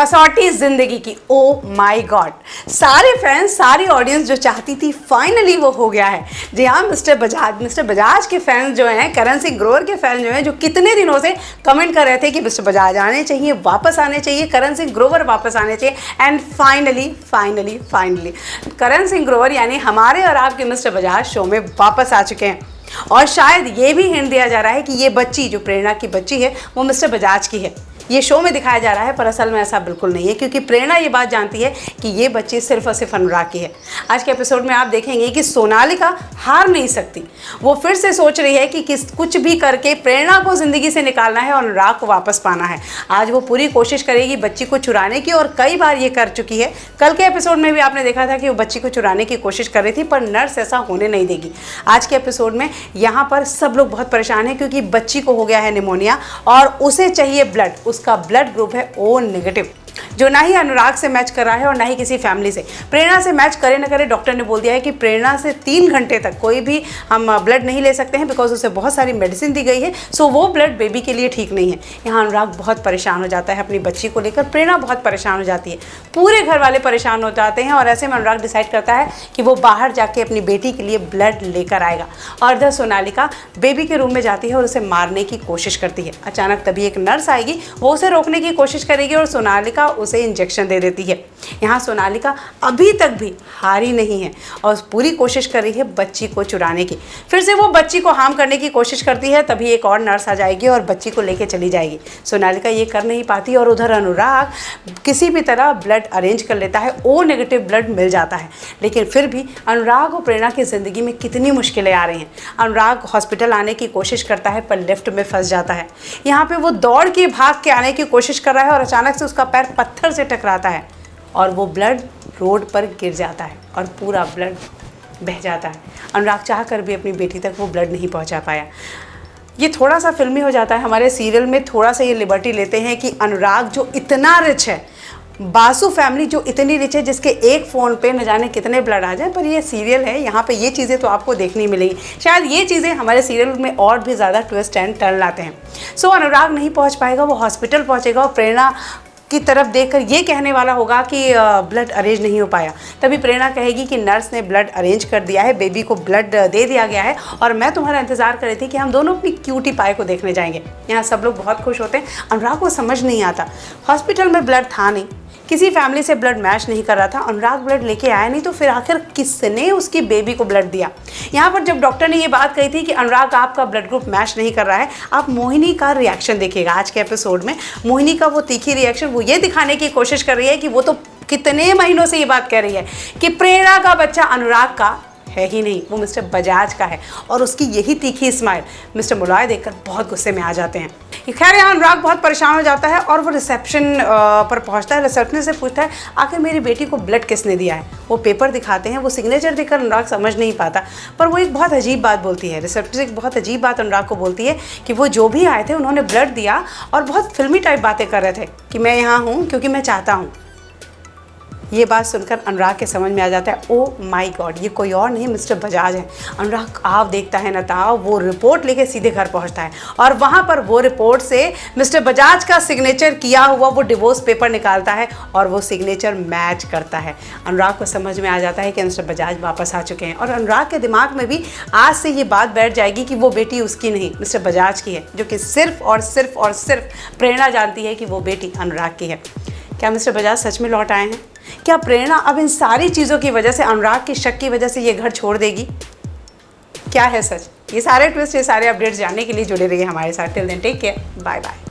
कसौटी जिंदगी की। ओ माय गॉड, सारे फैंस, सारी ऑडियंस जो चाहती थी फाइनली वो हो गया है। जी हाँ, मिस्टर बजाज के फैंस जो हैं, करण सिंह ग्रोवर के फैंस जो हैं, जो कितने दिनों से कमेंट कर रहे थे कि मिस्टर बजाज आने चाहिए, वापस आने चाहिए, करण सिंह ग्रोवर वापस आने चाहिए, एंड फाइनली करण सिंह ग्रोवर यानी हमारे और आपके मिस्टर बजाज शो में वापस आ चुके हैं। और शायद ये भी हिंट दिया जा रहा है कि ये बच्ची जो प्रेरणा की बच्ची है वो मिस्टर बजाज की है। ये शो में दिखाया जा रहा है, पर असल में ऐसा बिल्कुल नहीं है, क्योंकि प्रेरणा ये बात जानती है कि ये बच्ची सिर्फ और सिर्फ अनुराग की है। आज के एपिसोड में आप देखेंगे कि सोनालिका हार नहीं सकती। वो फिर से सोच रही है कि कुछ भी करके प्रेरणा को ज़िंदगी से निकालना है और अनुराग को वापस पाना है। आज वो पूरी कोशिश करेगी बच्ची को चुराने की, और कई बार ये कर चुकी है। कल के एपिसोड में भी आपने देखा था कि वो बच्ची को चुराने की कोशिश कर रही थी, पर नर्स ऐसा होने नहीं देगी। आज के एपिसोड में यहाँ पर सब लोग बहुत परेशान हैं, क्योंकि बच्ची को हो गया है निमोनिया और उसे चाहिए ब्लड। उसका ब्लड ग्रुप है ओ नेगेटिव, जो ना ही अनुराग से मैच कर रहा है और ना ही किसी फैमिली से। प्रेरणा से मैच करे न करे, डॉक्टर ने बोल दिया है कि प्रेरणा से 3 घंटे तक कोई भी हम ब्लड नहीं ले सकते हैं, बिकॉज उसे बहुत सारी मेडिसिन दी गई है। सो वो ब्लड बेबी के लिए ठीक नहीं है। यहाँ अनुराग बहुत परेशान हो जाता है अपनी बच्ची को लेकर, प्रेरणा बहुत परेशान हो जाती है, पूरे घर वाले परेशान हो जाते हैं। और ऐसे में अनुराग डिसाइड करता है कि वो बाहर जाके अपनी बेटी के लिए ब्लड लेकर आएगा। और इधर सोनालिका बेबी के रूम में जाती है और उसे मारने की कोशिश करती है। अचानक तभी एक नर्स आएगी, वो उसे रोकने की कोशिश करेगी और सोनालिका उसे इंजेक्शन दे देती है। यहाँ सोनालिका अभी तक भी हारी नहीं है और पूरी कोशिश कर रही है बच्ची को चुराने की। फिर से वो बच्ची को हार्म करने की कोशिश करती है, तभी एक और नर्स आ जाएगी और बच्ची को लेके चली जाएगी। सोनालिका ये कर नहीं पाती और उधर अनुराग किसी भी तरह ब्लड अरेंज कर लेता है, ओ नेगेटिव ब्लड मिल जाता है। लेकिन फिर भी अनुराग और प्रेरणा की ज़िंदगी में कितनी मुश्किलें आ रही हैं। अनुराग हॉस्पिटल आने की कोशिश करता है, पर लिफ्ट में फंस जाता है। यहाँ पे वो दौड़ के भाग के आने की कोशिश कर रहा है और अचानक से उसका पैर पत्थर से टकराता है और वो ब्लड रोड पर गिर जाता है और पूरा ब्लड बह जाता है। अनुराग चाह कर भी अपनी बेटी तक वो ब्लड नहीं पहुंचा पाया। ये थोड़ा सा फिल्मी हो जाता है। हमारे सीरियल में थोड़ा सा ये लिबर्टी लेते हैं कि अनुराग जो इतना रिच है, बासु फैमिली जो इतनी रिच है, जिसके एक फ़ोन पे न जाने कितने ब्लड आ जाए, पर ये सीरियल है, यहाँ पे ये चीज़ें तो आपको देखने मिलेगी। शायद ये चीज़ें हमारे सीरियल में और भी ज़्यादा ट्विस्ट एंड टर्न लाते हैं। सो अनुराग नहीं पहुँच पाएगा, वो हॉस्पिटल पहुँचेगा और प्रेरणा की तरफ देखकर ये कहने वाला होगा कि ब्लड अरेंज नहीं हो पाया। तभी प्रेरणा कहेगी कि नर्स ने ब्लड अरेंज कर दिया है, बेबी को ब्लड दे दिया गया है और मैं तुम्हारा इंतज़ार कर रही थी कि हम दोनों अपनी क्यूटी पाई को देखने जाएंगे। यहाँ सब लोग बहुत खुश होते हैं। अनुराग को समझ नहीं आता, हॉस्पिटल में ब्लड था नहीं, किसी फैमिली से ब्लड मैच नहीं कर रहा था, अनुराग ब्लड लेके आया नहीं, तो फिर आखिर किसने उसकी बेबी को ब्लड दिया। यहाँ पर जब डॉक्टर ने ये बात कही थी कि अनुराग आपका ब्लड ग्रुप मैच नहीं कर रहा है, आप मोहिनी का रिएक्शन देखिएगा। आज के एपिसोड में मोहिनी का वो तीखी रिएक्शन, वो ये दिखाने की कोशिश कर रही है कि वो तो कितने महीनों से ये बात कह रही है कि प्रेरणा का बच्चा अनुराग का है ही नहीं, वो मिस्टर बजाज का है। और उसकी यही तीखी स्माइल मिस्टर मुलाय देखकर बहुत गुस्से में आ जाते हैं। खैर यहाँ अनुराग बहुत परेशान हो जाता है और वो रिसेप्शन पर पहुंचता है। रिसेप्शनिस्ट से पूछता है आखिर मेरी बेटी को ब्लड किसने दिया है। वो पेपर दिखाते हैं, वो सिग्नेचर देखकर अनुराग समझ नहीं पाता, पर वो एक बहुत अजीब बात बोलती है। रिसेप्शनिस्ट एक बहुत अजीब बात अनुराग को बोलती है कि वो जो भी आए थे उन्होंने ब्लड दिया और बहुत फिल्मी टाइप बातें कर रहे थे कि मैं यहाँ हूँ क्योंकि मैं चाहता हूँ। ये बात सुनकर अनुराग के समझ में आ जाता है, ओ माय गॉड, ये कोई और नहीं मिस्टर बजाज है। अनुराग आप देखता है नताव, वो रिपोर्ट लेके सीधे घर पहुंचता है और वहां पर वो रिपोर्ट से मिस्टर बजाज का सिग्नेचर किया हुआ वो डिवोर्स पेपर निकालता है और वो सिग्नेचर मैच करता है। अनुराग को समझ में आ जाता है कि मिस्टर बजाज वापस आ चुके हैं और अनुराग के दिमाग में भी आज से ये बात बैठ जाएगी कि वो बेटी उसकी नहीं, मिस्टर बजाज की है, जो कि सिर्फ और सिर्फ प्रेरणा जानती है कि वो बेटी अनुराग की है। क्या मिस्टर बजाज सच में लौट आए हैं? क्या प्रेरणा अब इन सारी चीज़ों की वजह से, अनुराग के शक की वजह से ये घर छोड़ देगी? क्या है सच? ये सारे ट्विस्ट, ये सारे अपडेट्स जानने के लिए जुड़े रहिए हमारे साथ। Till then take care, bye bye.